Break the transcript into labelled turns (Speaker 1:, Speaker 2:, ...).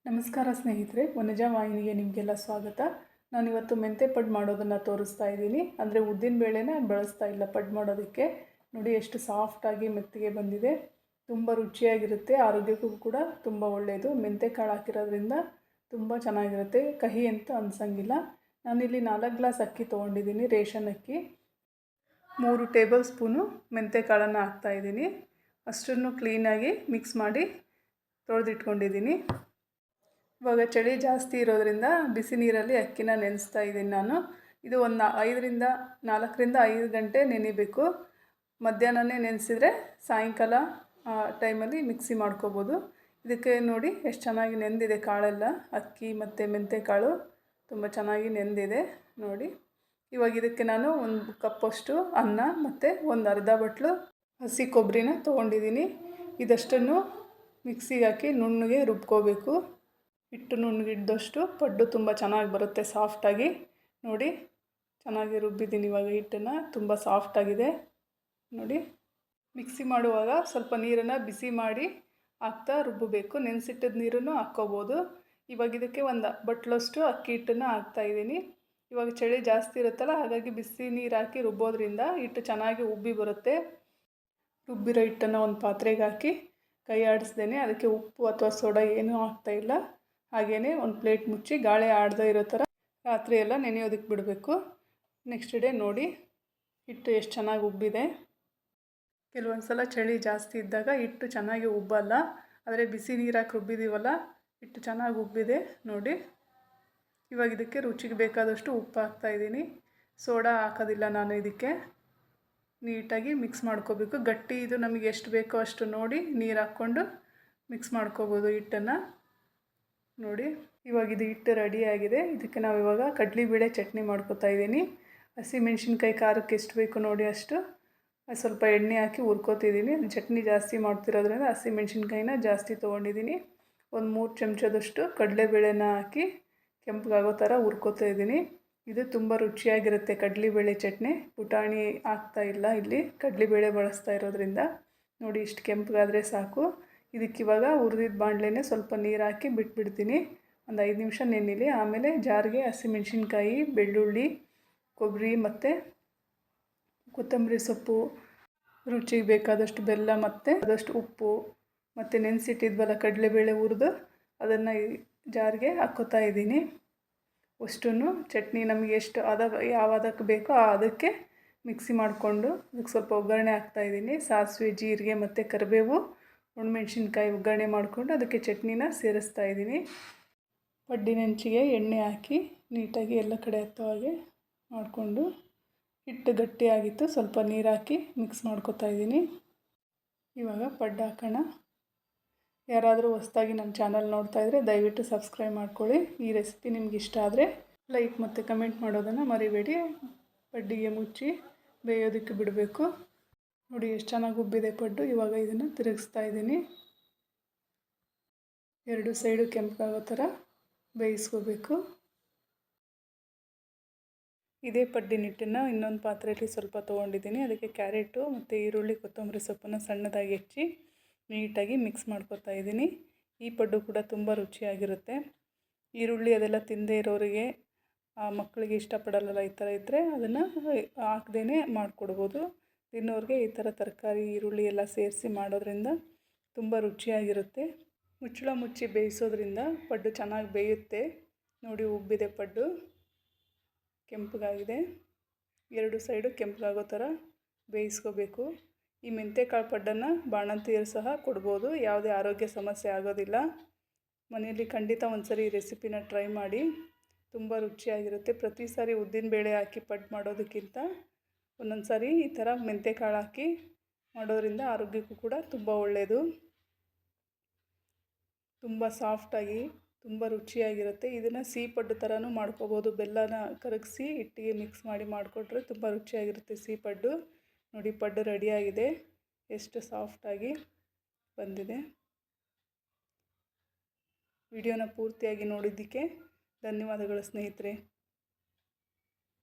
Speaker 1: ನಮಸ್ಕಾರ ಸ್ನೇಹಿತರೆ, ವನಜಾ ವಾಹಿನಿಗೆ ನಿಮಗೆಲ್ಲ ಸ್ವಾಗತ. ನಾನಿವತ್ತು ಮೆಂತೆ ಪಡ್ ಮಾಡೋದನ್ನು ತೋರಿಸ್ತಾ ಇದ್ದೀನಿ. ಅಂದರೆ ಉದ್ದಿನ ಬೇಳೆನ ಬಳಸ್ತಾ ಇಲ್ಲ ಪಡ್ ಮಾಡೋದಕ್ಕೆ. ನೋಡಿ ಎಷ್ಟು ಸಾಫ್ಟಾಗಿ ಮೆತ್ತಗೆ ಬಂದಿದೆ. ತುಂಬ ರುಚಿಯಾಗಿರುತ್ತೆ, ಆರೋಗ್ಯಕ್ಕೂ ಕೂಡ ತುಂಬ ಒಳ್ಳೆಯದು. ಮೆಂತೆ ಕಾಳು ಹಾಕಿರೋದ್ರಿಂದ ತುಂಬ ಚೆನ್ನಾಗಿರುತ್ತೆ, ಕಹಿ ಅಂತ ಅನಿಸಂಗಿಲ್ಲ. ನಾನಿಲ್ಲಿ 4 ಗ್ಲಾಸ್ ಅಕ್ಕಿ ತೊಗೊಂಡಿದ್ದೀನಿ, ರೇಷನ್ ಅಕ್ಕಿ. 3 ಟೇಬಲ್ ಸ್ಪೂನು ಮೆಂತೆ ಕಾಳನ್ನು ಹಾಕ್ತಾಯಿದ್ದೀನಿ. ಅಷ್ಟನ್ನು ಕ್ಲೀನಾಗಿ ಮಿಕ್ಸ್ ಮಾಡಿ ತೊಳೆದಿಟ್ಕೊಂಡಿದ್ದೀನಿ. ಇವಾಗ ಚಳಿ ಜಾಸ್ತಿ ಇರೋದ್ರಿಂದ ಬಿಸಿ ನೀರಲ್ಲಿ ಅಕ್ಕಿನ ನೆನೆಸ್ತಾ ಇದ್ದೀನಿ ನಾನು. ಇದು ಒಂದು 4 ಗಂಟೆ ನೆನಿಬೇಕು. ಮಧ್ಯಾಹ್ನನೇ ನೆನೆಸಿದರೆ ಸಾಯಂಕಾಲ ಟೈಮಲ್ಲಿ ಮಿಕ್ಸಿ ಮಾಡ್ಕೋಬೋದು. ಇದಕ್ಕೆ ನೋಡಿ ಎಷ್ಟು ಚೆನ್ನಾಗಿ ನೆಂದಿದೆ ಕಾಳೆಲ್ಲ. ಅಕ್ಕಿ ಮತ್ತು ಮೆಂತೆ ಕಾಳು ತುಂಬ ಚೆನ್ನಾಗಿ ನೆಂದಿದೆ ನೋಡಿ. ಇವಾಗ ಇದಕ್ಕೆ ನಾನು 1 ಕಪ್ಪಷ್ಟು ಅನ್ನ ಮತ್ತು ಒಂದು ಅರ್ಧ ಬಟ್ಲು ಹಸಿ ಕೊಬ್ಬರಿನ ತೊಗೊಂಡಿದ್ದೀನಿ. ಇದಷ್ಟನ್ನು ಮಿಕ್ಸಿಗೆ ಹಾಕಿ ನುಣ್ಣಗೆ ರುಬ್ಕೋಬೇಕು. ಹಿಟ್ಟು ನುಣ್ಣಗಿದ್ದಷ್ಟು ಪಡ್ಡು ತುಂಬ ಚೆನ್ನಾಗಿ ಬರುತ್ತೆ, ಸಾಫ್ಟಾಗಿ. ನೋಡಿ ಚೆನ್ನಾಗಿ ರುಬ್ಬಿದ್ದೀನಿ ಇವಾಗ ಹಿಟ್ಟನ್ನು, ತುಂಬ ಸಾಫ್ಟಾಗಿದೆ ನೋಡಿ. ಮಿಕ್ಸಿ ಮಾಡುವಾಗ ಸ್ವಲ್ಪ ನೀರನ್ನು ಬಿಸಿ ಮಾಡಿ ಹಾಕ್ತಾ ರುಬ್ಬಬೇಕು. ನೆನೆಸಿಟ್ಟಿದ್ದ ನೀರನ್ನು ಹಾಕ್ಕೋಬೋದು. ಇವಾಗ ಇದಕ್ಕೆ 1 ಬಟ್ಲಷ್ಟು ಅಕ್ಕಿ ಹಿಟ್ಟನ್ನು ಹಾಕ್ತಾಯಿದ್ದೀನಿ. ಇವಾಗ ಚಳಿ ಜಾಸ್ತಿ ಇರುತ್ತಲ್ಲ, ಹಾಗಾಗಿ ಬಿಸಿ ನೀರು ಹಾಕಿ ರುಬ್ಬೋದ್ರಿಂದ ಹಿಟ್ಟು ಚೆನ್ನಾಗಿ ಉಬ್ಬಿ ಬರುತ್ತೆ. ರುಬ್ಬಿರೋ ಹಿಟ್ಟನ್ನು ಒಂದು ಪಾತ್ರೆಗೆ ಹಾಕಿ ಕೈ ಆಡಿಸ್ದೇನೆ ಅದಕ್ಕೆ ಉಪ್ಪು ಅಥವಾ ಸೋಡಾ ಏನೂ ಹಾಕ್ತಾಯಿಲ್ಲ. ಹಾಗೆಯೇ ಒಂದು ಪ್ಲೇಟ್ ಮುಚ್ಚಿ ಗಾಳಿ ಆಡದೇ ಇರೋ ಥರ ರಾತ್ರಿ ಎಲ್ಲ ನೆನೆಯೋದಕ್ಕೆ ಬಿಡಬೇಕು. ನೆಕ್ಸ್ಟ್ ಡೇ ನೋಡಿ ಹಿಟ್ಟು ಎಷ್ಟು ಚೆನ್ನಾಗಿ ಉಬ್ಬಿದೆ. ಕೆಲವೊಂದು ಸಲ ಚಳಿ ಜಾಸ್ತಿ ಇದ್ದಾಗ ಹಿಟ್ಟು ಚೆನ್ನಾಗಿ ಉಬ್ಬಲ್ಲ, ಆದರೆ ಬಿಸಿ ನೀರು ಹಾಕಿ ರುಬ್ಬಿದ್ದೀವಲ್ಲ, ಹಿಟ್ಟು ಚೆನ್ನಾಗಿ ಉಬ್ಬಿದೆ ನೋಡಿ. ಇವಾಗ ಇದಕ್ಕೆ ರುಚಿಗೆ ಬೇಕಾದಷ್ಟು ಉಪ್ಪು ಹಾಕ್ತಾಯಿದ್ದೀನಿ. ಸೋಡಾ ಹಾಕೋದಿಲ್ಲ ನಾನು ಇದಕ್ಕೆ. ನೀಟಾಗಿ ಮಿಕ್ಸ್ ಮಾಡ್ಕೋಬೇಕು. ಗಟ್ಟಿ ಇದು ನಮಗೆ ಎಷ್ಟು ಬೇಕೋ ಅಷ್ಟು ನೋಡಿ ನೀರು ಹಾಕ್ಕೊಂಡು ಮಿಕ್ಸ್ ಮಾಡ್ಕೋಬೋದು ಹಿಟ್ಟನ್ನು ನೋಡಿ. ಇವಾಗ ಇದು ಹಿಟ್ಟು ರೆಡಿಯಾಗಿದೆ. ಇದಕ್ಕೆ ನಾವು ಇವಾಗ ಕಡಲೆಬೇಳೆ ಚಟ್ನಿ ಮಾಡ್ಕೊತಾ ಇದ್ದೀನಿ. ಹಸಿಮೆಣ್ಸಿನ್ಕಾಯಿ ಖಾರಕ್ಕೆ ಎಷ್ಟು ಬೇಕು ನೋಡಿ ಅಷ್ಟು ಸ್ವಲ್ಪ ಎಣ್ಣೆ ಹಾಕಿ ಹುರ್ಕೋತಿದ್ದೀನಿ. ಚಟ್ನಿ ಜಾಸ್ತಿ ಮಾಡ್ತಿರೋದ್ರಿಂದ ಹಸಿಮೆಣ್ಸಿನ್ಕಾಯಿನ ಜಾಸ್ತಿ ತೊಗೊಂಡಿದ್ದೀನಿ. ಒಂದು 3 ಚಮಚದಷ್ಟು ಕಡಲೆಬೇಳೆನ ಹಾಕಿ ಕೆಂಪಗಾಗೋ ಥರ ಹುರ್ಕೋತಾ ಇದ್ದೀನಿ. ಇದು ತುಂಬ ರುಚಿಯಾಗಿರುತ್ತೆ ಕಡಲೆಬೇಳೆ ಚಟ್ನಿ. ಪುಟಾಣಿ ಹಾಕ್ತಾಯಿಲ್ಲ, ಇಲ್ಲಿ ಕಡಲೆಬೇಳೆ ಬಳಸ್ತಾ ಇರೋದ್ರಿಂದ. ನೋಡಿ ಇಷ್ಟು ಕೆಂಪಗಾದರೆ ಸಾಕು. ಇದಕ್ಕಿವಾಗ ಹುರಿದಿದ್ದ ಬಾಣಲೆನೇ ಸ್ವಲ್ಪ ನೀರು ಹಾಕಿ ಬಿಟ್ಬಿಡ್ತೀನಿ. ಒಂದು 5 ನಿಮಿಷ ನೆನೆಯಲಿ. ಆಮೇಲೆ ಜಾರಿಗೆ ಹಸಿಮೆಣ್ಸಿನ್ಕಾಯಿ, ಬೆಳ್ಳುಳ್ಳಿ, ಕೊಬ್ಬರಿ ಮತ್ತು ಕೊತ್ತಂಬರಿ ಸೊಪ್ಪು, ರುಚಿಗೆ ಬೇಕಾದಷ್ಟು ಬೆಲ್ಲ ಮತ್ತು ಅದಷ್ಟು ಉಪ್ಪು ಮತ್ತು ನೆನೆಸಿಟ್ಟಿದ್ವಲ್ಲ ಕಡಲೆಬೇಳೆ ಹುರಿದು, ಅದನ್ನು ಜಾರಿಗೆ ಹಾಕ್ಕೋತಾ ಇದ್ದೀನಿ. ಅಷ್ಟನ್ನು ಚಟ್ನಿ ನಮಗೆ ಎಷ್ಟು ಯಾವ ಅದಕ್ಕೆ ಬೇಕೋ ಅದಕ್ಕೆ ಮಿಕ್ಸಿ ಮಾಡಿಕೊಂಡು ಅದಕ್ಕೆ ಸ್ವಲ್ಪ ಒಗ್ಗರಣೆ ಹಾಕ್ತಾಯಿದ್ದೀನಿ. ಸಾಸಿವೆ, ಜೀರಿಗೆ ಮತ್ತು ಕರಿಬೇವು, ಒಣಮೆಣ್ಸಿನ್ಕಾಯಿ ಒಗ್ಗರಣೆ ಮಾಡಿಕೊಂಡು ಅದಕ್ಕೆ ಚಟ್ನಿನ ಸೇರಿಸ್ತಾ ಇದ್ದೀನಿ. ಪಡ್ಡಿನ ಹೆಂಚಿಗೆ ಎಣ್ಣೆ ಹಾಕಿ ನೀಟಾಗಿ ಎಲ್ಲ ಕಡೆ ಹತ್ತೋ ಹಾಗೆ ಮಾಡಿಕೊಂಡು, ಹಿಟ್ಟು ಗಟ್ಟಿಯಾಗಿತ್ತು, ಸ್ವಲ್ಪ ನೀರು ಹಾಕಿ ಮಿಕ್ಸ್ ಮಾಡ್ಕೊತಾ ಇದ್ದೀನಿ. ಇವಾಗ ಪಡ್ಡು ಹಾಕೋಣ. ಯಾರಾದರೂ ಹೊಸದಾಗಿ ನನ್ನ ಚಾನಲ್ ನೋಡ್ತಾ ಇದ್ದರೆ ದಯವಿಟ್ಟು ಸಬ್ಸ್ಕ್ರೈಬ್ ಮಾಡ್ಕೊಳ್ಳಿ. ಈ ರೆಸಿಪಿ ನಿಮ್ಗೆ ಇಷ್ಟ ಆದರೆ ಲೈಕ್ ಮತ್ತು ಕಮೆಂಟ್ ಮಾಡೋದನ್ನು ಮರಿಬೇಡಿ. ಪಡ್ಡಿಗೆ ಮುಚ್ಚಿ ಬೇಯೋದಕ್ಕೆ ಬಿಡಬೇಕು. ನೋಡಿ ಎಷ್ಟು ಚೆನ್ನಾಗಿ ಉಬ್ಬಿದೆ ಪಡ್ಡು. ಇವಾಗ ಇದನ್ನು ತಿರುಗಿಸ್ತಾ ಇದ್ದೀನಿ. 2 ಸೈಡು ಕೆಂಪಾಗೋ ಥರ ಬೇಯಿಸ್ಕೋಬೇಕು. ಇದೇ ಪಡ್ಡಿನ ಹಿಟ್ಟನ್ನು ಇನ್ನೊಂದು ಪಾತ್ರೆಯಲ್ಲಿ ಸ್ವಲ್ಪ ತೊಗೊಂಡಿದ್ದೀನಿ. ಅದಕ್ಕೆ ಕ್ಯಾರೆಟು ಮತ್ತು ಈರುಳ್ಳಿ, ಕೊತ್ತಂಬರಿ ಸೊಪ್ಪನ್ನು ಸಣ್ಣದಾಗಿ ಹೆಚ್ಚಿ ನೀಟಾಗಿ ಮಿಕ್ಸ್ ಮಾಡ್ಕೊತಾ ಇದ್ದೀನಿ. ಈ ಪಡ್ಡು ಕೂಡ ತುಂಬ ರುಚಿಯಾಗಿರುತ್ತೆ. ಈರುಳ್ಳಿ ಅದೆಲ್ಲ ತಿನ್ನದೇ ಇರೋರಿಗೆ, ಮಕ್ಕಳಿಗೆ ಇಷ್ಟಪಡಲ್ಲ ಈ ಥರ ಇದ್ದರೆ ಅದನ್ನು ಹಾಕ್ದೇ ಮಾಡಿಕೊಡ್ಬೋದು. ತಿನ್ನೋರಿಗೆ ಈ ಥರ ತರಕಾರಿ, ಈರುಳ್ಳಿ ಎಲ್ಲ ಸೇರಿಸಿ ಮಾಡೋದ್ರಿಂದ ತುಂಬ ರುಚಿಯಾಗಿರುತ್ತೆ. ಮುಚ್ಚಳ ಮುಚ್ಚಿ ಬೇಯಿಸೋದ್ರಿಂದ ಪಡ್ಡು ಚೆನ್ನಾಗಿ ಬೇಯುತ್ತೆ. ನೋಡಿ ಉಬ್ಬಿದೆ ಪಡ್ಡು, ಕೆಂಪಗಾಗಿದೆ. 2 ಸೈಡು ಕೆಂಪಗಾಗೋ ಥರ ಬೇಯಿಸ್ಕೋಬೇಕು. ಈ ಮೆಂತೆಕಾಳು ಪಡ್ಡನ್ನು ಬಾಣಂತಿಯರು ಸಹ ಕೊಡ್ಬೋದು, ಯಾವುದೇ ಆರೋಗ್ಯ ಸಮಸ್ಯೆ ಆಗೋದಿಲ್ಲ. ಮನೆಯಲ್ಲಿ ಖಂಡಿತ ಒಂದ್ಸರಿ ಈ ರೆಸಿಪಿನ ಟ್ರೈ ಮಾಡಿ, ತುಂಬ ರುಚಿಯಾಗಿರುತ್ತೆ. ಪ್ರತಿ ಸಾರಿ ಉದ್ದಿನಬೇಳೆ ಹಾಕಿ ಪಡ್ಡು ಮಾಡೋದಕ್ಕಿಂತ ಒಂದೊಂದು ಸಾರಿ ಈ ಥರ ಮೆಂತೆಕಾಳು ಹಾಕಿ ಮಾಡೋದ್ರಿಂದ ಆರೋಗ್ಯಕ್ಕೂ ಕೂಡ ತುಂಬ ಒಳ್ಳೆಯದು. ತುಂಬ ಸಾಫ್ಟಾಗಿ ತುಂಬ ರುಚಿಯಾಗಿರುತ್ತೆ. ಇದನ್ನು ಸಿಹಿ ಪಡ್ಡು ಥರನೂ ಮಾಡ್ಕೋಬೋದು. ಬೆಲ್ಲನ ಕರಗಿಸಿ ಹಿಟ್ಟಿಗೆ ಮಿಕ್ಸ್ ಮಾಡಿ ಮಾಡಿಕೊಟ್ರೆ ತುಂಬ ರುಚಿಯಾಗಿರುತ್ತೆ ಸಿಹಿ ಪಡ್ಡು. ನೋಡಿ ಪಡ್ಡು ರೆಡಿಯಾಗಿದೆ, ಎಷ್ಟು ಸಾಫ್ಟಾಗಿ ಬಂದಿದೆ. ವಿಡಿಯೋನ ಪೂರ್ತಿಯಾಗಿ ನೋಡಿದ್ದಕ್ಕೆ ಧನ್ಯವಾದಗಳು ಸ್ನೇಹಿತರೆ.